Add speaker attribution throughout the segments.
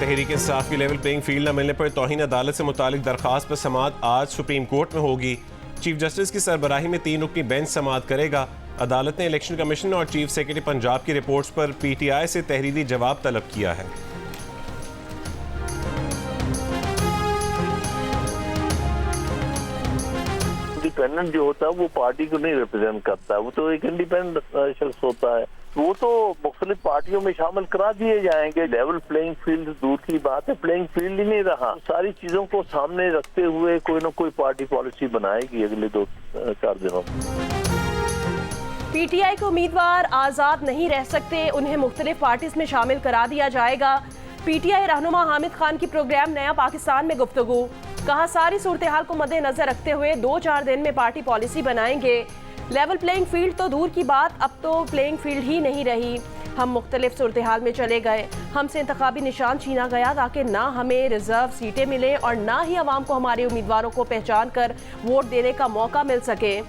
Speaker 1: तहरीक इंसाफ की level playing field न मिलने पर तौहीन अदालत से मुतालिक दरख्वास्त पर समाअत आज सुप्रीम कोर्ट में होगी। चीफ जस्टिस की सरबराही में 3 रुकनी बेंच समाअत करेगा। अदालत ने इलेक्शन कमीशन और चीफ सेक्रेटरी पंजाब की रिपोर्ट्स पर PTI से तहरीरी जवाब तलब किया है।
Speaker 2: इंडिपेंडेंट जो होता है वो पार्टी को नहीं रिप्रेजेंट करता है, वो तो एक इंडिपेंडेंट शख्स होता है, वो तो मुख्तलिफ पार्टियों में शामिल करा दिए जाएंगे। लेवल प्लेइंग फील्ड दूर की बात है, प्लेइंग फील्ड ही नहीं रहा। सारी चीजों को सामने रखते हुए कोई ना कोई पार्टी पॉलिसी बनाएगी अगले 2-4 दिनों में।
Speaker 3: PTI के उम्मीदवार आजाद नहीं रह सकते, उन्हें मुख्तलिफ पार्टीज में शामिल करा दिया जाएगा। PTI रहनुमा हामिद खान की प्रोग्राम नया पाकिस्तान में गुफ्तगू, कहा सारी सूरत हाल को मद्देनजर रखते हुए 2-4 दिन में पार्टी पॉलिसी बनाएंगे। लेवल प्लेइंग फील्ड तो दूर की बात, अब तो प्लेइंग फील्ड ही नहीं रही। हम मुख्तलिफ सूरत हाल में चले गए, हमसे इंतखाबी निशान छीना गया ताकि ना हमें रिजर्व सीटें मिले और ना ही अवाम को हमारे उम्मीदवारों को पहचान कर वोट देने का मौका मिल सके।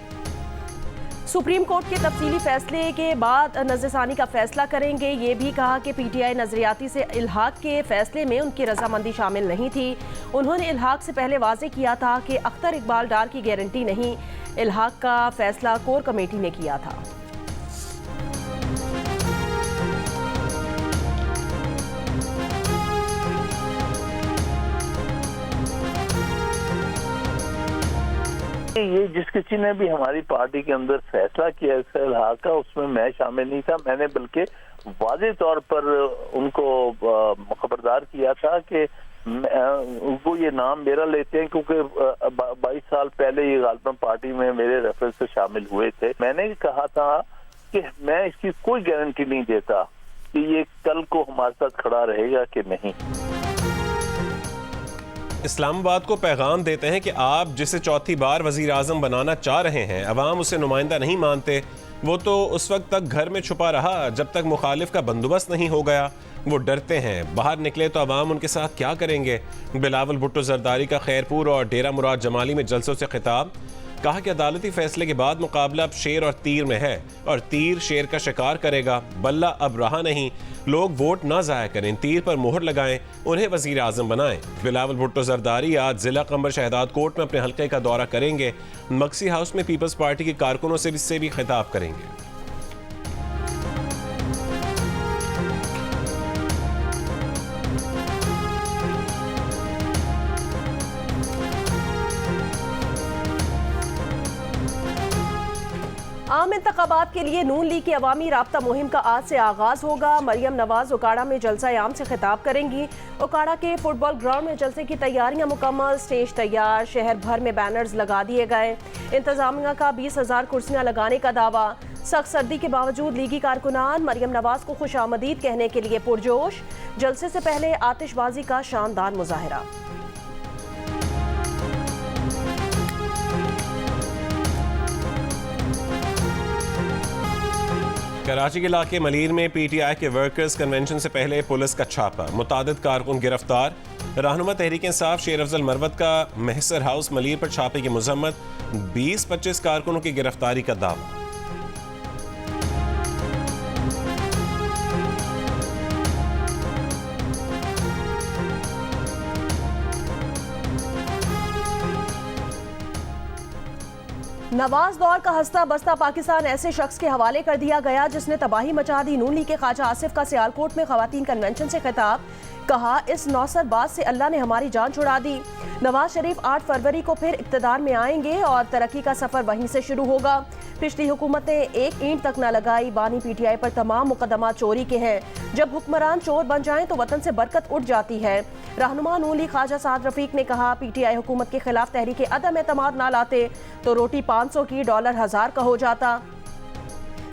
Speaker 3: सुप्रीम कोर्ट के तफसीली फैसले के बाद नज़रसानी का फैसला करेंगे। ये भी कहा कि PTI नजरियाती से इल्हाक के फैसले में उनकी रजामंदी शामिल नहीं थी। उन्होंने इल्हाक से पहले वाज़ेह किया था कि अख्तर इकबाल डार की गारंटी नहीं, इल्हाक का फैसला कोर कमेटी ने किया था।
Speaker 2: ये जिस किसी ने भी हमारी पार्टी के अंदर फैसला किया इल्हाक का, उसमें मैं शामिल नहीं था। मैंने बल्कि वाज़ेह तौर पर उनको खबरदार किया था कि वो ये नाम मेरा लेते हैं क्योंकि 22 साल पहले ये गालिबन पार्टी में मेरे रेफरेंस से शामिल हुए थे। मैंने कहा था कि मैं इसकी कोई गारंटी नहीं देता कि ये कल को हमारे साथ खड़ा रहेगा कि नहीं।
Speaker 1: इस्लामाबाद को पैगाम देते हैं कि आप जिसे चौथी बार वजीर आजम बनाना चाह रहे हैं, अवाम उसे नुमाइंदा नहीं मानते। वो तो उस वक्त तक घर में छुपा रहा जब तक मुखालिफ का बंदोबस्त नहीं हो गया। वो डरते हैं, बाहर निकले तो अवाम उनके साथ क्या करेंगे। बिलावल भुट्टो जरदारी का खैरपुर और डेरा मुराद जमाली में जलसों से खिताब, कहा कि अदालती फैसले के बाद मुकाबला अब शेर और तीर में है और तीर शेर का शिकार करेगा। बल्ला अब रहा नहीं, लोग वोट ना ज़ाया करें, तीर पर मोहर लगाएं, उन्हें वजीर आजम बनाएं। बिलावल भुट्टो जरदारी आज जिला कंबर शहदाद कोर्ट में अपने हल्के का दौरा करेंगे। मक्सी हाउस में पीपल्स पार्टी के कारकुनों से भी खिताब करेंगे।
Speaker 3: आम इंतखाबात के लिए नून लीग की अवामी राब्ता मुहिम का आज से आगाज होगा। मरियम नवाज उकाड़ा में जलसा आम से खिताब करेंगी। उकाड़ा के फुटबॉल ग्राउंड में जलसे की तैयारियां मुकम्मल, स्टेज तैयार, शहर भर में बैनर्स लगा दिए गए। इंतजामिया का 20,000 कुर्सियां लगाने का दावा। सख्त सर्दी के बावजूद लीगी कारकुनान मरियम नवाज को खुशामदीद कहने के लिए पुरजोश। जलसे से पहले आतिशबाजी का शानदार मुजाहरा।
Speaker 1: कराची के इलाके मलीर में PTI के वर्कर्स कन्वेंशन से पहले पुलिस का छापा, मुतादिद कारकुन गिरफ्तार। रहनुमा तहरीक इंसाफ शेर अफजल मरवत का महसर हाउस मलीर पर छापे की मजम्मत, 20-25 कारकुनों की गिरफ्तारी का दावा।
Speaker 3: नवाज दौर का हंसता बसता पाकिस्तान ऐसे शख्स के हवाले कर दिया गया जिसने तबाही मचा दी। नून लीग के ख्वाजा आसिफ का सियालकोट में खवातीन कन्वेंशन से खिताब, कहा इस नौसरबाज से अल्लाह ने हमारी जान छुड़ा दी। नवाज शरीफ 8 फरवरी को फिर इक्तदार में आएंगे और तरक्की का सफर वहीं से शुरू होगा। पिछली हुकूमत ने एक ईंट तक न लगाई। बानी PTI पर तमाम मुकदमा चोरी के हैं। जब हुक्मरान चोर बन जाएं तो वतन से बरकत उठ जाती है। रहनुमा नून लीग ख्वाजा साद रफीक ने कहा PTI हुकूमत के खिलाफ तहरीक अदम एतमाद ना लाते तो रोटी 500 की डॉलर 1000 का हो जाता।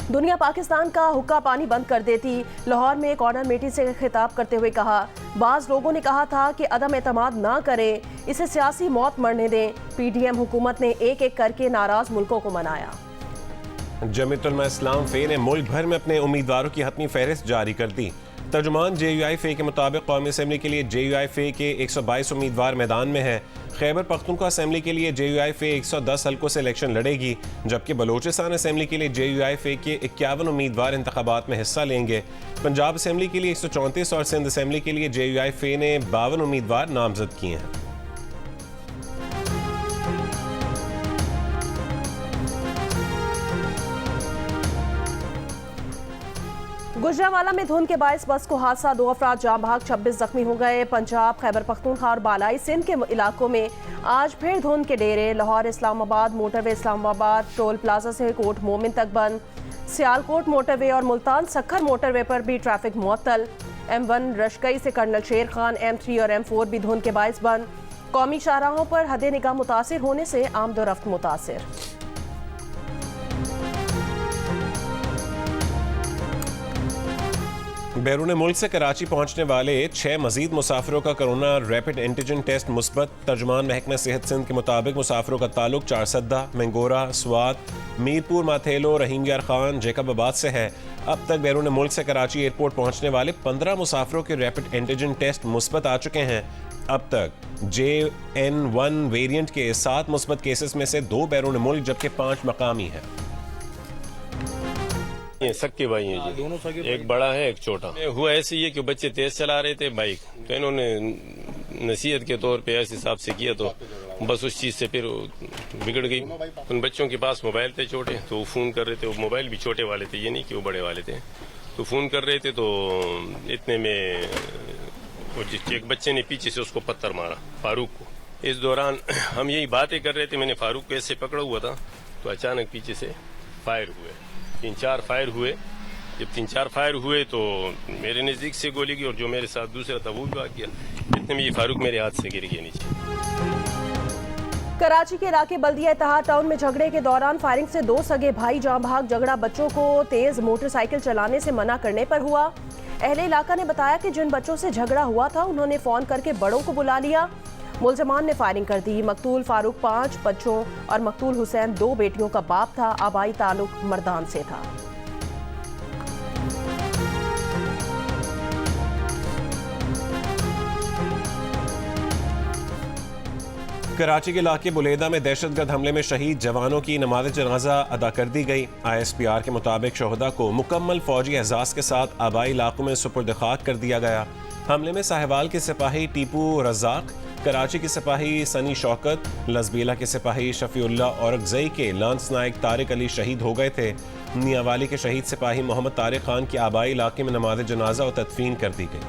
Speaker 3: दुनिया पाकिस्तान का हुक्का पानी बंद कर देती। लाहौर में कॉर्नर मीटिंग से खिताब करते हुए कहा, बाज लोगों ने कहा था कि अदम एतमाद ना करें, इसे सियासी मौत मरने दें। PDM हुकूमत ने एक एक करके नाराज मुल्कों को मनाया।
Speaker 1: जमीयत उलमा इस्लाम फे ने मुल्क भर में अपने उम्मीदवारों की हतमी फहरिस्त जारी कर दी। तर्जुमान JUI-FA के मुताबिक कौमी असम्बली के लिए JUI-FA के 122 उम्मीदवार मैदान में हैं। खैबर पख्तूनख्वा असम्बली के लिए JUI-FA 110 हल्कों से इलेक्शन लड़ेगी, जबकि बलूचिस्तान असम्बली के लिए JUI-FA के 51 उम्मीदवार इंतखाबात में हिस्सा लेंगे। पंजाब असम्बली के लिए 134 और सिंध असम्बली के लिए JUI-FA ने 52 उम्मीदवार नामजद किए हैं।
Speaker 3: गुजरांवाला में धुंध के बायस बस को हादसा, 2 अफराद जाँ बहक, 26 जख्मी हो गए। पंजाब, खैबर पख्तूनख्वा और बालाई सिंध के इलाकों में आज फिर धुंध के डेरे। Lahore Islamabad motorway Islamabad toll plaza से कोट मोमिन तक बंद। सियालकोट मोटरवे और मुल्तान सखर मोटरवे पर भी ट्रैफिक मुअत्तल। M1 रशकई से कर्नल शेर खान, M3 और M4 भी धुंध के बायस बंद। कौमी शाहराहों पर हद निगाह मुतासिर होने से आमदोरफ्त मुतासिर।
Speaker 1: बैरून मुल्क से कराची पहुंचने वाले 6 मजीद मुसाफिरों का कोरोना रैपिड एंटीजन टेस्ट मुस्बत। तर्जुमान महकमा सेहत सिंध के मुताबिक मुसाफिरों का ताल्लुक चारसद्दा, मंगोरा, स्वात, मीरपुर, माथेलो, रहीम यार खान, जैकबाबाद से है। अब तक बैरून मुल्क से कराची एयरपोर्ट पहुंचने वाले 15 मुसाफिरों के रैपिड एंटीजन टेस्ट मुस्बत आ चुके हैं। अब तक JN1 वेरिएंट के 7 मुस्बत केसेस में से 2 बैरून मुल्क जबकि 5 मकामी हैं।
Speaker 4: ये सक्के भाई हैं जी, दोनों सगे, एक बड़ा है एक छोटा। हुआ ऐसे ही कि बच्चे तेज चला रहे थे बाइक, तो इन्होंने नसीहत के तौर पे ऐसे हिसाब से किया, तो बस उस चीज से फिर बिगड़ गई। उन बच्चों के पास मोबाइल थे छोटे, तो वो फोन कर रहे थे, वो मोबाइल भी छोटे वाले थे, ये नहीं कि वो बड़े वाले थे, तो फोन कर रहे थे। तो इतने में वो एक बच्चे ने पीछे से उसको पत्थर मारा, फारूक को। इस दौरान हम यही बातें कर रहे थे, मैंने फारूक को ऐसे पकड़ा हुआ था, तो अचानक पीछे से फायर हुए, 3-4 फायर हुए। जब 3-4 फायर हुए तो मेरे नज़दीक से गोली की, और जो मेरे साथ दूसरा था वो भी भाग गया। इतने में ये फारूक मेरे हाथ से गिर गया नीचे।
Speaker 3: कराची के इलाके बल्दिया इत्तेहाद टाउन में झगड़े के दौरान फायरिंग से 2 सगे भाई जाँ बहक। झगड़ा बच्चों को तेज मोटरसाइकिल चलाने से मना करने पर हुआ। अहले इलाका ने बताया कि जिन बच्चों से झगड़ा हुआ था उन्होंने फोन करके बड़ों को बुला लिया। मुलजमान ने फायरिंग कर दी। मकतूल फारूक 5 बच्चों और मकतूल हुसैन 2 बेटियों का बाप था। आबाई ताल्लुक मर्दान से था।
Speaker 1: कराची के इलाके बुलेदा में दहशतगर्द हमले में शहीद जवानों की नमाज जनाजा अदा कर दी गई। ISPR के मुताबिक शोहदा को मुकम्मल फौजी एहसास के साथ आबाई इलाकों में सुपुर्द खाक कर दिया गया। हमले में साहिवाल के सिपाही टीपू रज़ाक, कराची के सिपाही सनी शौकत, लजबीला के सिपाही शफीउल्ला और अगजई के लांस नायक तारिक अली शहीद हो गए थे। मियांवाली के शहीद सिपाही मोहम्मद तारिक खान की आबाई इलाके में नमाज जनाजा और तदफीन कर दी गई।